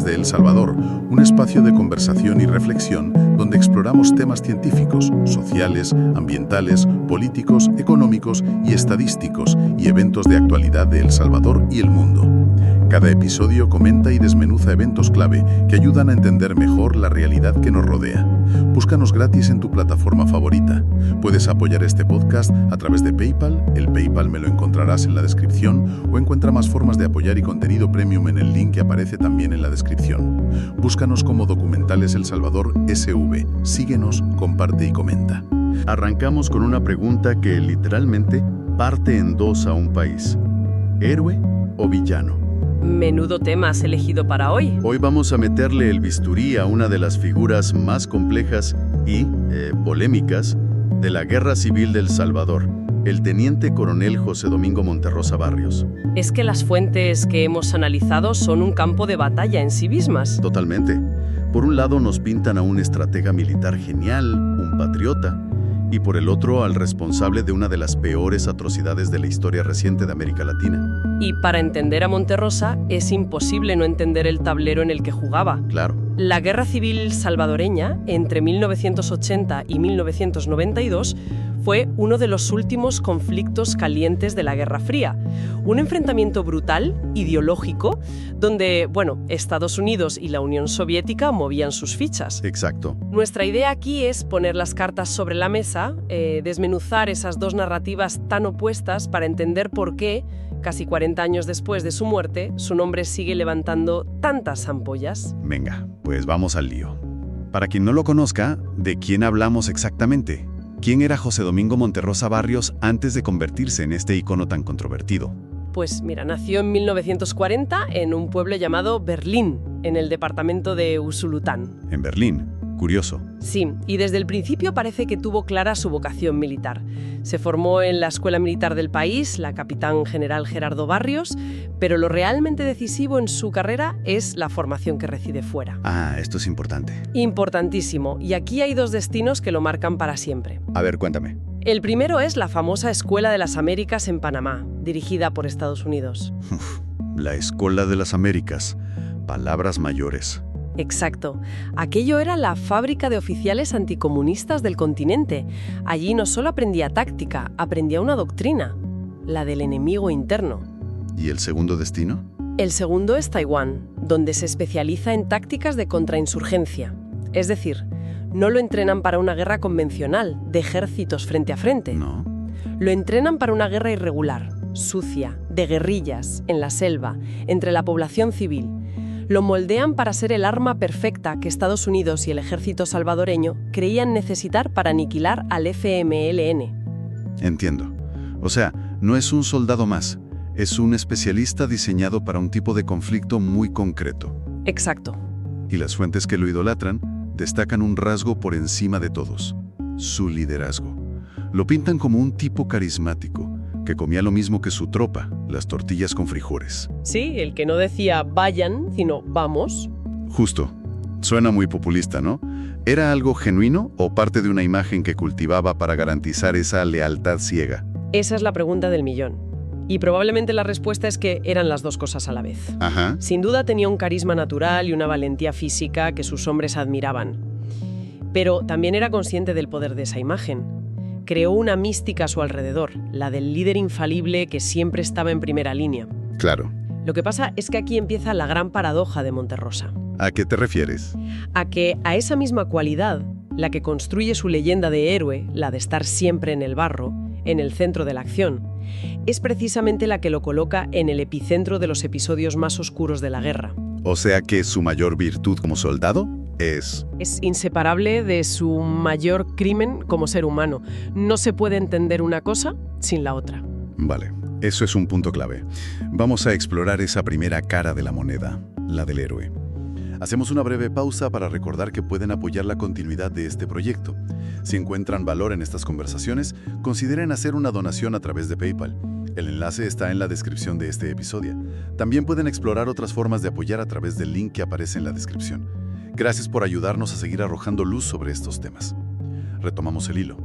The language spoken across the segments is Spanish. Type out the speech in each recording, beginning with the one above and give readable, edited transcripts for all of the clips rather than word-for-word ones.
desde El Salvador, un espacio de conversación y reflexión donde exploramos temas científicos, sociales, ambientales, políticos, económicos y estadísticos y eventos de actualidad de El Salvador y el mundo. Cada episodio comenta y desmenuza eventos clave que ayudan a entender mejor la realidad que nos rodea. Búscanos gratis en tu plataforma favorita. Puedes apoyar este podcast a través de PayPal, el PayPal me lo encontrarás en la descripción, o encuentra más formas de apoyar y contenido premium en el link que aparece también en la descripción. Búscanos como Documentales El Salvador SV. Síguenos, comparte y comenta. Arrancamos con una pregunta que literalmente parte en dos a un país. ¿Héroe o villano? Menudo tema has elegido para hoy. Hoy vamos a meterle el bisturí a una de las figuras más complejas y polémicas de la Guerra Civil del Salvador, el teniente coronel José Domingo Monterrosa Barrios. Es que las fuentes que hemos analizado son un campo de batalla en sí mismas. Totalmente. Por un lado nos pintan a un estratega militar genial, un patriota, y por el otro al responsable de una de las peores atrocidades de la historia reciente de América Latina. Y para entender a Monterrosa es imposible no entender el tablero en el que jugaba. Claro. La Guerra Civil salvadoreña, entre 1980 y 1992, fue uno de los últimos conflictos calientes de la Guerra Fría. Un enfrentamiento brutal, ideológico, donde, Estados Unidos y la Unión Soviética movían sus fichas. Exacto. Nuestra idea aquí es poner las cartas sobre la mesa, desmenuzar esas dos narrativas tan opuestas para entender por qué, casi 40 años después de su muerte, su nombre sigue levantando tantas ampollas. Venga, pues vamos al lío. Para quien no lo conozca, ¿de quién hablamos exactamente? ¿Quién era José Domingo Monterrosa Barrios antes de convertirse en este icono tan controvertido? Pues mira, nació en 1940 en un pueblo llamado Berlín, en el departamento de Usulután. En Berlín. Curioso. Sí, y desde el principio parece que tuvo clara su vocación militar. Se formó en la Escuela Militar del país, la Capitán General Gerardo Barrios, pero lo realmente decisivo en su carrera es la formación que recibe fuera. Ah, esto es importante. Importantísimo, y aquí hay dos destinos que lo marcan para siempre. A ver, cuéntame. El primero es la famosa Escuela de las Américas en Panamá, dirigida por Estados Unidos. La Escuela de las Américas. Palabras mayores. Exacto. Aquello era la fábrica de oficiales anticomunistas del continente. Allí no solo aprendía táctica, aprendía una doctrina, la del enemigo interno. ¿Y el segundo destino? El segundo es Taiwán, donde se especializa en tácticas de contrainsurgencia. Es decir, no lo entrenan para una guerra convencional, de ejércitos frente a frente. No. Lo entrenan para una guerra irregular, sucia, de guerrillas, en la selva, entre la población civil. Lo moldean para ser el arma perfecta que Estados Unidos y el ejército salvadoreño creían necesitar para aniquilar al FMLN. Entiendo. O sea, no es un soldado más, es un especialista diseñado para un tipo de conflicto muy concreto. Exacto. Y las fuentes que lo idolatran destacan un rasgo por encima de todos: su liderazgo. Lo pintan como un tipo carismático, que comía lo mismo que su tropa, las tortillas con frijoles. Sí, el que no decía vayan, sino vamos. Justo. Suena muy populista, ¿no? ¿Era algo genuino o parte de una imagen que cultivaba para garantizar esa lealtad ciega? Esa es la pregunta del millón. Y probablemente la respuesta es que eran las dos cosas a la vez. Ajá. Sin duda tenía un carisma natural y una valentía física que sus hombres admiraban. Pero también era consciente del poder de esa imagen. Creó una mística a su alrededor, la del líder infalible que siempre estaba en primera línea. Claro. Lo que pasa es que aquí empieza la gran paradoja de Monterrosa. ¿A qué te refieres? A que a esa misma cualidad, la que construye su leyenda de héroe, la de estar siempre en el barro, en el centro de la acción, es precisamente la que lo coloca en el epicentro de los episodios más oscuros de la guerra. O sea que su mayor virtud como soldado es inseparable de su mayor crimen como ser humano. No se puede entender una cosa sin la otra. Vale, eso es un punto clave. Vamos a explorar esa primera cara de la moneda, la del héroe. Hacemos una breve pausa para recordar que pueden apoyar la continuidad de este proyecto. Si encuentran valor en estas conversaciones, consideren hacer una donación a través de PayPal. El enlace está en la descripción de este episodio. También pueden explorar otras formas de apoyar a través del link que aparece en la descripción. Gracias por ayudarnos a seguir arrojando luz sobre estos temas. Retomamos el hilo.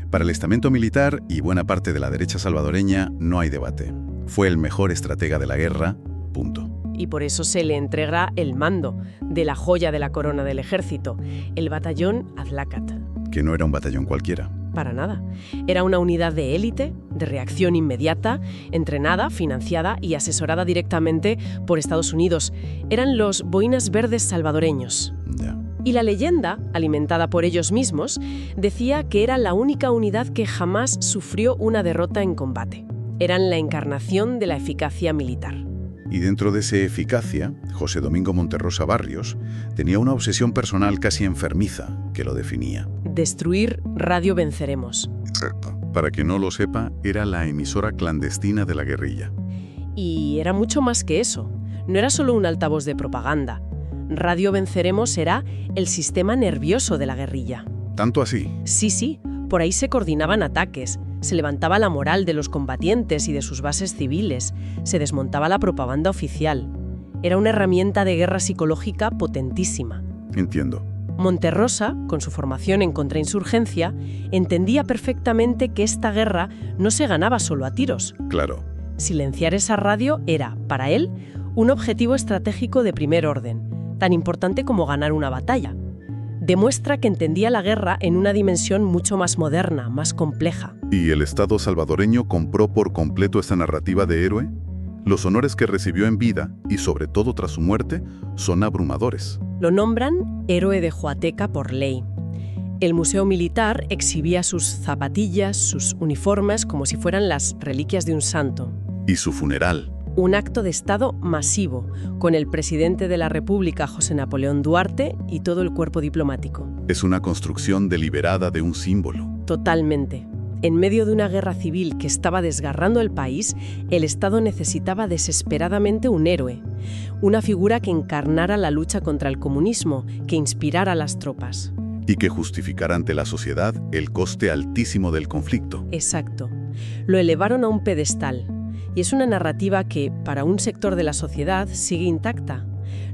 Para el estamento militar y buena parte de la derecha salvadoreña no hay debate. Fue el mejor estratega de la guerra, punto. Y por eso se le entrega el mando de la joya de la corona del ejército, el batallón Atlacat. Que no era un batallón cualquiera. Para nada. Era una unidad de élite, de reacción inmediata, entrenada, financiada y asesorada directamente por Estados Unidos. Eran los Boinas Verdes salvadoreños. Ya. Y la leyenda, alimentada por ellos mismos, decía que era la única unidad que jamás sufrió una derrota en combate. Eran la encarnación de la eficacia militar. Y dentro de esa eficacia, José Domingo Monterrosa Barrios tenía una obsesión personal casi enfermiza que lo definía. Destruir Radio Venceremos. Exacto. Para quien no lo sepa, era la emisora clandestina de la guerrilla. Y era mucho más que eso. No era solo un altavoz de propaganda. Radio Venceremos era el sistema nervioso de la guerrilla. ¿Tanto así? Sí. Por ahí se coordinaban ataques, se levantaba la moral de los combatientes y de sus bases civiles, se desmontaba la propaganda oficial. Era una herramienta de guerra psicológica potentísima. Entiendo. Monterrosa, con su formación en contrainsurgencia, entendía perfectamente que esta guerra no se ganaba solo a tiros. Claro. Silenciar esa radio era, para él, un objetivo estratégico de primer orden, tan importante como ganar una batalla. Demuestra que entendía la guerra en una dimensión mucho más moderna, más compleja. ¿Y el Estado salvadoreño compró por completo esta narrativa de héroe? Los honores que recibió en vida, y sobre todo tras su muerte, son abrumadores. Lo nombran héroe de Joateca por ley. El Museo Militar exhibía sus zapatillas, sus uniformes, como si fueran las reliquias de un santo. Y su funeral. Un acto de Estado masivo, con el presidente de la República, José Napoleón Duarte, y todo el cuerpo diplomático. Es una construcción deliberada de un símbolo. Totalmente. En medio de una guerra civil que estaba desgarrando el país, el Estado necesitaba desesperadamente un héroe, una figura que encarnara la lucha contra el comunismo, que inspirara a las tropas. Y que justificara ante la sociedad el coste altísimo del conflicto. Exacto. Lo elevaron a un pedestal. Y es una narrativa que, para un sector de la sociedad, sigue intacta.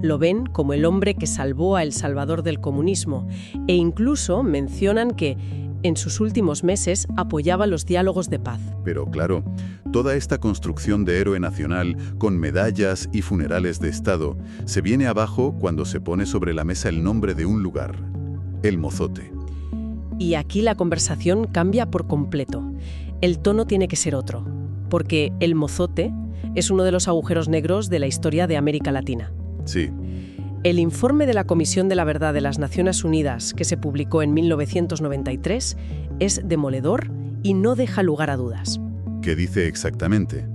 Lo ven como el hombre que salvó a El Salvador del comunismo e incluso mencionan que, en sus últimos meses, apoyaba los diálogos de paz. Pero claro, toda esta construcción de héroe nacional, con medallas y funerales de Estado, se viene abajo cuando se pone sobre la mesa el nombre de un lugar, El Mozote. Y aquí la conversación cambia por completo. El tono tiene que ser otro, porque El Mozote es uno de los agujeros negros de la historia de América Latina. Sí. El informe de la Comisión de la Verdad de las Naciones Unidas, que se publicó en 1993, es demoledor y no deja lugar a dudas. ¿Qué dice exactamente?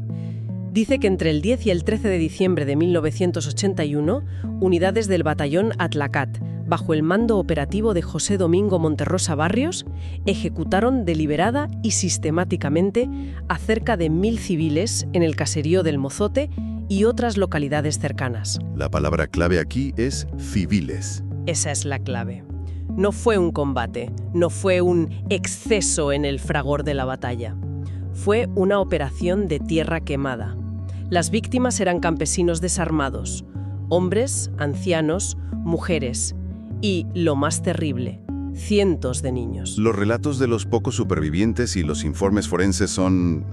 Dice que entre el 10 y el 13 de diciembre de 1981, unidades del batallón Atlacat, bajo el mando operativo de José Domingo Monterrosa Barrios, ejecutaron deliberada y sistemáticamente a cerca de 1.000 civiles en el caserío del Mozote y otras localidades cercanas. La palabra clave aquí es civiles. Esa es la clave. No fue un combate, no fue un exceso en el fragor de la batalla. Fue una operación de tierra quemada. Las víctimas eran campesinos desarmados, hombres, ancianos, mujeres y, lo más terrible, cientos de niños. Los relatos de los pocos supervivientes y los informes forenses son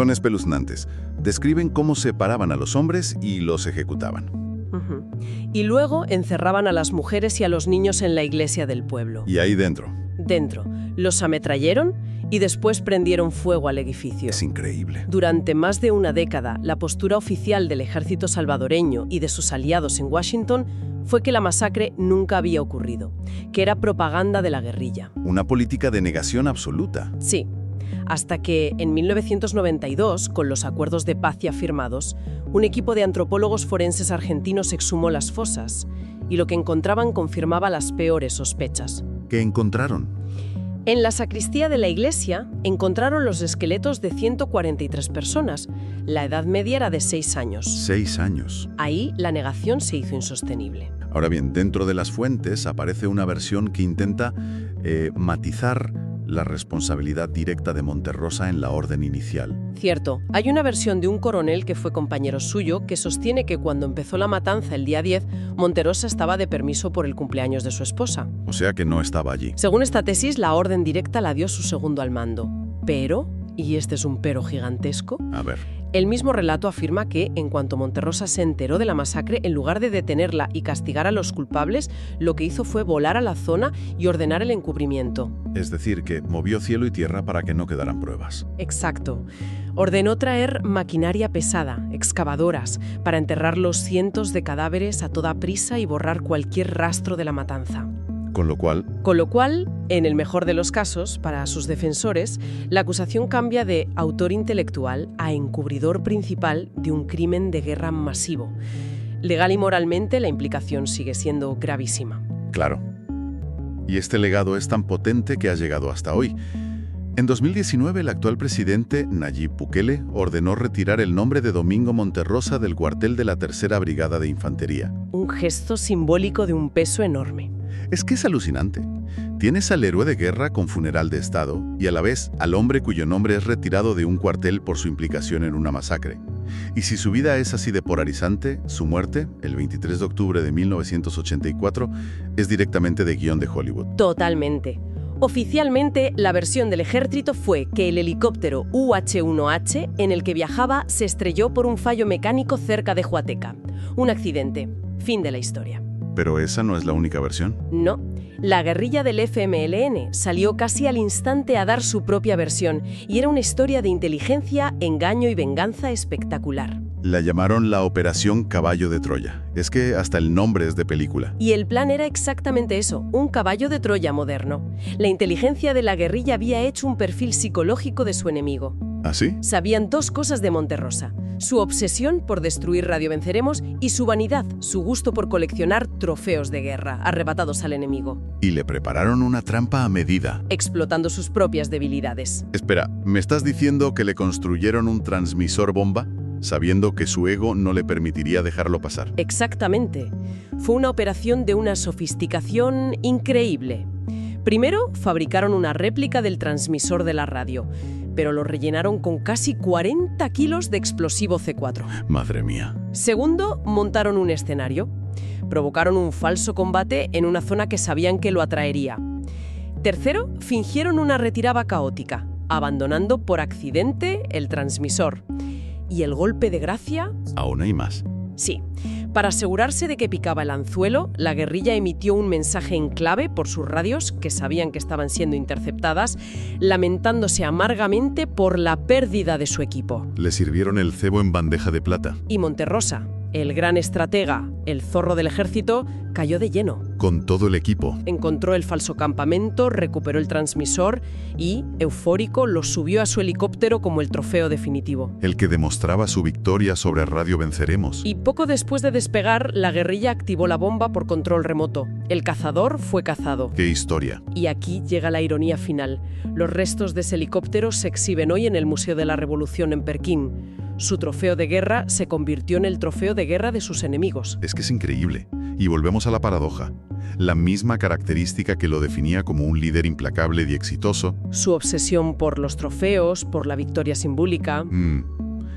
espeluznantes. Describen cómo separaban a los hombres y los ejecutaban. Y luego encerraban a las mujeres y a los niños en la iglesia del pueblo. Y ahí dentro. Dentro. Los ametrallaron y después prendieron fuego al edificio. Es increíble. Durante más de una década, la postura oficial del ejército salvadoreño y de sus aliados en Washington fue que la masacre nunca había ocurrido, que era propaganda de la guerrilla. Una política de negación absoluta. Sí, hasta que en 1992, con los acuerdos de paz ya firmados, un equipo de antropólogos forenses argentinos exhumó las fosas y lo que encontraban confirmaba las peores sospechas. ¿Qué encontraron? En la sacristía de la iglesia encontraron los esqueletos de 143 personas. La edad media era de 6 años. 6 años. Ahí la negación se hizo insostenible. Ahora bien, dentro de las fuentes aparece una versión que intenta matizar la responsabilidad directa de Monterrosa en la orden inicial. Cierto, hay una versión de un coronel que fue compañero suyo que sostiene que cuando empezó la matanza el día 10, Monterrosa estaba de permiso por el cumpleaños de su esposa. O sea que no estaba allí. Según esta tesis, la orden directa la dio su segundo al mando. Pero, y este es un pero gigantesco, A ver, el mismo relato afirma que, en cuanto Monterrosa se enteró de la masacre, en lugar de detenerla y castigar a los culpables, lo que hizo fue volar a la zona y ordenar el encubrimiento. es decir, que movió cielo y tierra para que no quedaran pruebas. Exacto. Ordenó traer maquinaria pesada, excavadoras, para enterrar los cientos de cadáveres a toda prisa y borrar cualquier rastro de la matanza. Con lo cual, En el mejor de los casos, para sus defensores, la acusación cambia de autor intelectual a encubridor principal de un crimen de guerra masivo. Legal y moralmente, la implicación sigue siendo gravísima. claro. Y este legado es tan potente que ha llegado hasta hoy. En 2019, el actual presidente, Nayib Bukele, ordenó retirar el nombre de Domingo Monterrosa del cuartel de la Tercera Brigada de Infantería. Un gesto simbólico de un peso enorme. Es que es alucinante. Tienes al héroe de guerra con funeral de Estado y a la vez al hombre cuyo nombre es retirado de un cuartel por su implicación en una masacre. Y si su vida es así de polarizante, su muerte, el 23 de octubre de 1984, es directamente de guión de Hollywood. Totalmente. Oficialmente, la versión del ejército fue que el helicóptero UH-1H en el que viajaba se estrelló por un fallo mecánico cerca de Huateca. Un accidente. Fin de la historia. Pero esa no es la única versión. No. La guerrilla del FMLN salió casi al instante a dar su propia versión y era una historia de inteligencia, engaño y venganza espectacular. La llamaron la Operación Caballo de Troya. Es que hasta el nombre es de película. Y el plan era exactamente eso, un caballo de Troya moderno. La inteligencia de la guerrilla había hecho un perfil psicológico de su enemigo. ¿Ah, sí? Sabían dos cosas de Monterrosa: su obsesión por destruir Radio Venceremos y su vanidad, su gusto por coleccionar trofeos de guerra arrebatados al enemigo, Y le prepararon una trampa a medida. explotando sus propias debilidades. Espera, ¿me estás diciendo que le construyeron un transmisor bomba, sabiendo que su ego no le permitiría dejarlo pasar? Exactamente. Fue una operación de una sofisticación increíble. Primero, fabricaron una réplica del transmisor de la radio, pero lo rellenaron con casi 40 kilos de explosivo C4. Madre mía. Segundo, montaron un escenario. Provocaron un falso combate en una zona que sabían que lo atraería. Tercero, fingieron una retirada caótica, abandonando por accidente el transmisor. ¿Y el golpe de gracia? Aún hay más. Sí. Para asegurarse de que picaba el anzuelo, la guerrilla emitió un mensaje en clave por sus radios, que sabían que estaban siendo interceptadas, lamentándose amargamente por la pérdida de su equipo. Le sirvieron el cebo en bandeja de plata. Y Monterrosa, el gran estratega, el zorro del ejército, cayó de lleno. Con todo el equipo. Encontró el falso campamento, recuperó el transmisor y, eufórico, lo subió a su helicóptero como el trofeo definitivo. El que demostraba su victoria sobre Radio Venceremos. Y poco después de despegar, la guerrilla activó la bomba por control remoto. El cazador fue cazado. ¡Qué historia! Y aquí llega la ironía final. Los restos de ese helicóptero se exhiben hoy en el Museo de la Revolución en Pekín. Su trofeo de guerra se convirtió en el trofeo de guerra de sus enemigos. Es que es increíble. Y volvemos a la paradoja. La misma característica que lo definía como un líder implacable y exitoso, Su obsesión por los trofeos, por la victoria simbólica.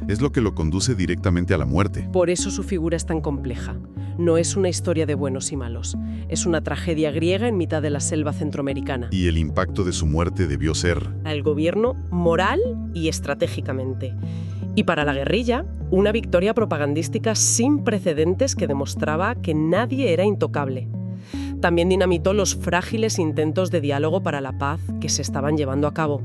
es lo que lo conduce directamente a la muerte. Por eso su figura es tan compleja. No es una historia de buenos y malos. Es una tragedia griega en mitad de la selva centroamericana. Y el impacto de su muerte debió ser... Al gobierno, moral y estratégicamente. Y para la guerrilla, una victoria propagandística sin precedentes que demostraba que nadie era intocable. También dinamitó los frágiles intentos de diálogo para la paz que se estaban llevando a cabo.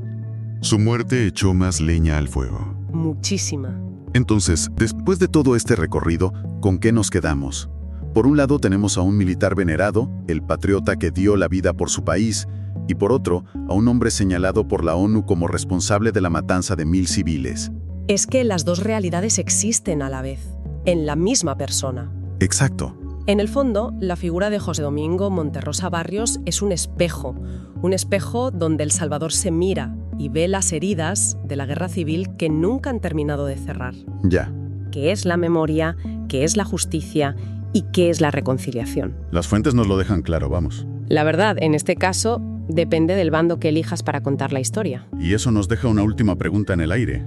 Su muerte echó más leña al fuego. Muchísima. Entonces, después de todo este recorrido, ¿con qué nos quedamos? Por un lado tenemos a un militar venerado, el patriota que dio la vida por su país, y por otro, a un hombre señalado por la ONU como responsable de la matanza de 1000 civiles. Es que las dos realidades existen a la vez, en la misma persona. Exacto. En el fondo, la figura de José Domingo Monterrosa Barrios es un espejo donde El Salvador se mira y ve las heridas de la guerra civil que nunca han terminado de cerrar. Ya. ¿Qué es la memoria? ¿Qué es la justicia? ¿Y qué es la reconciliación? Las fuentes nos lo dejan claro, vamos. La verdad, en este caso, Depende del bando que elijas para contar la historia. Y eso nos deja una última pregunta en el aire.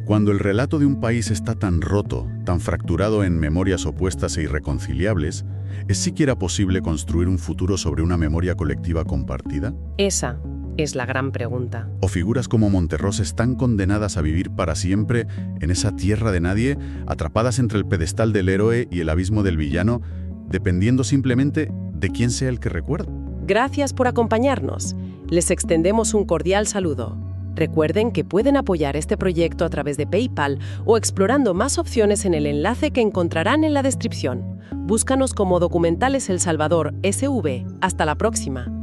Cuando el relato de un país está tan roto, tan fracturado en memorias opuestas e irreconciliables, ¿es siquiera posible construir un futuro sobre una memoria colectiva compartida? Esa es la gran pregunta. ¿O figuras como Monterroso están condenadas a vivir para siempre en esa tierra de nadie, atrapadas entre el pedestal del héroe y el abismo del villano, dependiendo simplemente de quién sea el que recuerda? Gracias por acompañarnos. Les extendemos un cordial saludo. Recuerden que pueden apoyar este proyecto a través de PayPal o explorando más opciones en el enlace que encontrarán en la descripción. Búscanos como Documentales El Salvador SV. Hasta la próxima.